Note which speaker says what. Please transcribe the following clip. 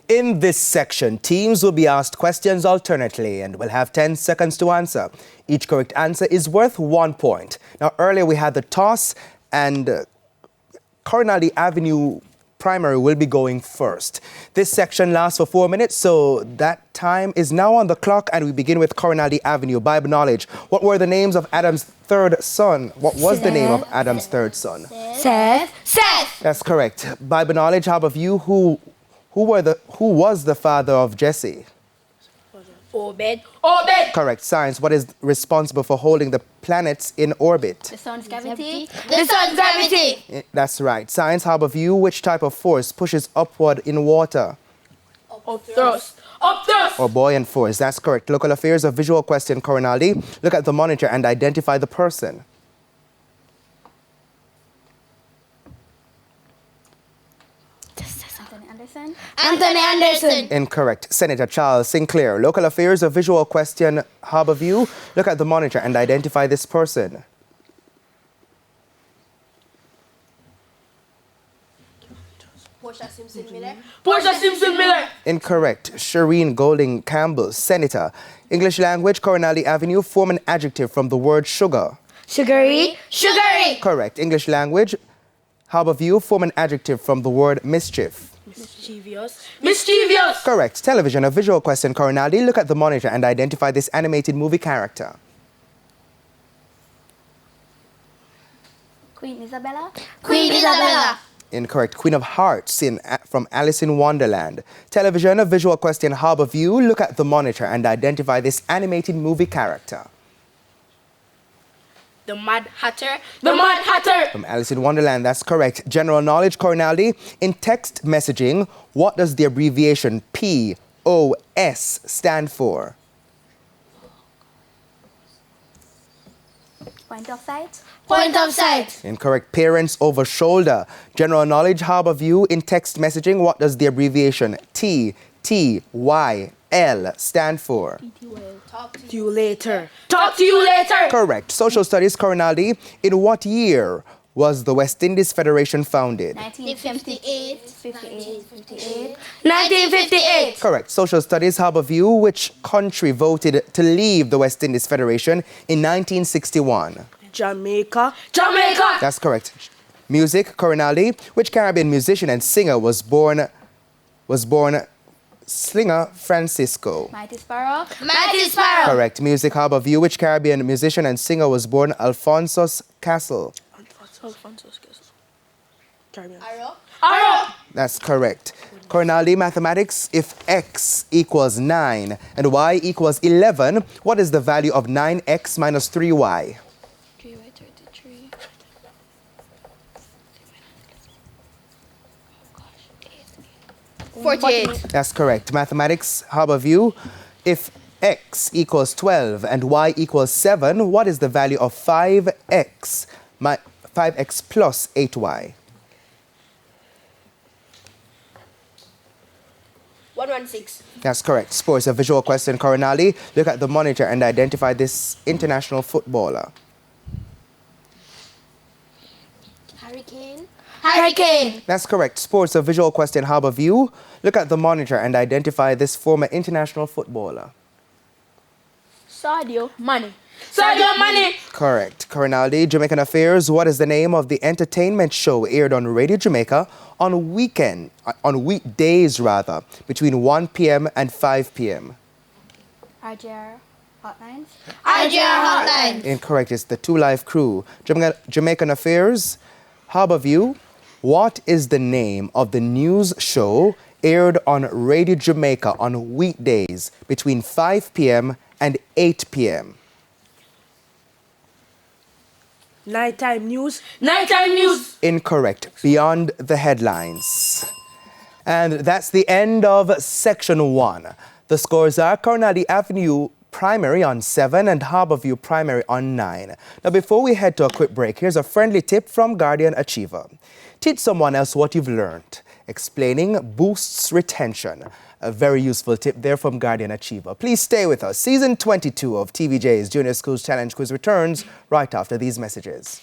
Speaker 1: In this section, teams will be asked questions alternately and will have 10 seconds to answer. Each correct answer is worth 1 point. Now, earlier we had the toss and Corinaldi Avenue Primary will be going first. This section lasts for 4 minutes, so that time is now on the clock, and we begin with Corinaldi Avenue. Bible knowledge. What were the names of Adam's third son? What was the name of Adam's third son?
Speaker 2: Seth.
Speaker 1: That's correct. Bible knowledge. How about you? Who was the father of Jesse?
Speaker 2: Obed.
Speaker 1: Correct. Science. What is responsible for holding the planets in orbit?
Speaker 2: The sun's gravity. The sun's gravity.
Speaker 1: That's right. Science. How about you? Which type of force pushes upward in water?
Speaker 2: Upthrust.
Speaker 1: Or buoyant force. That's correct. Local affairs. A visual question, Corinaldi. Look at the monitor and identify the person.
Speaker 2: Anthony Anderson.
Speaker 1: Incorrect. Senator Charles Sinclair. Local affairs. A visual question, Harbour View. Look at the monitor and identify this person.
Speaker 2: Portia Simpson Miller.
Speaker 1: Incorrect. Shireen Golding Campbell. Senator. English language. Corinaldi Avenue. Form an adjective from the word sugar.
Speaker 2: Sugary.
Speaker 1: Correct. English language. Harbour View. Form an adjective from the word mischief.
Speaker 2: Mischievous.
Speaker 1: Correct. Television. A visual question, Corinaldi. Look at the monitor and identify this animated movie character.
Speaker 2: Queen Isabella.
Speaker 1: Incorrect. Queen of Hearts from Alice in Wonderland. Television. A visual question, Harbour View. Look at the monitor and identify this animated movie character.
Speaker 2: The Mad Hatter.
Speaker 1: From Alice in Wonderland, that's correct. General knowledge, Corinaldi. In text messaging, what does the abbreviation POS stand for?
Speaker 2: Point of sight.
Speaker 1: Incorrect. Parents over shoulder. General knowledge, Harbour View. In text messaging, what does the abbreviation TTYL stand for?
Speaker 2: Talk to you later.
Speaker 1: Correct. Social studies, Corinaldi. In what year was the West Indies Federation founded?
Speaker 2: 1958.
Speaker 1: Correct. Social studies, Harbour View. Which country voted to leave the West Indies Federation in 1961?
Speaker 2: Jamaica.
Speaker 1: That's correct. Music, Corinaldi. Which Caribbean musician and singer was born Slinger Francisco?
Speaker 2: Mighty Sparrow.
Speaker 1: Correct. Music, Harbour View. Which Caribbean musician and singer was born Alphonsus Castle?
Speaker 2: Arrow.
Speaker 1: That's correct. Corinaldi, mathematics. If x equals 9 and y equals 11, what is the value of 9x minus 3y?
Speaker 2: 48.
Speaker 1: That's correct. Mathematics, Harbour View. If x equals 12 and y equals 7, what is the value of 5x plus 8y?
Speaker 2: 116.
Speaker 1: That's correct. Sports, a visual question, Corinaldi. Look at the monitor and identify this international footballer.
Speaker 2: Hurricane.
Speaker 1: That's correct. Sports, a visual question, Harbour View. Look at the monitor and identify this former international footballer.
Speaker 2: Sadio Mane.
Speaker 1: Correct. Corinaldi, Jamaican affairs. What is the name of the entertainment show aired on Radio Jamaica on weekdays between 1 p.m. and 5 p.m.?
Speaker 2: RJR Hotlines.
Speaker 1: Incorrect. It's the Two Live Crew. Jamaican affairs. Harbour View. What is the name of the news show aired on Radio Jamaica on weekdays between 5 p.m. and 8 p.m.?
Speaker 2: Nighttime news.
Speaker 1: Incorrect. Beyond the headlines. And that's the end of section 1. The scores are Corinaldi Avenue Primary on 7 and Harbour View Primary on 9. Now, before we head to a quick break, here's a friendly tip from Guardian Achiever. Teach someone else what you've learned. Explaining boosts retention. A very useful tip there from Guardian Achiever. Please stay with us. Season 22 of TVJ's Junior Schools Challenge Quiz returns right after these messages.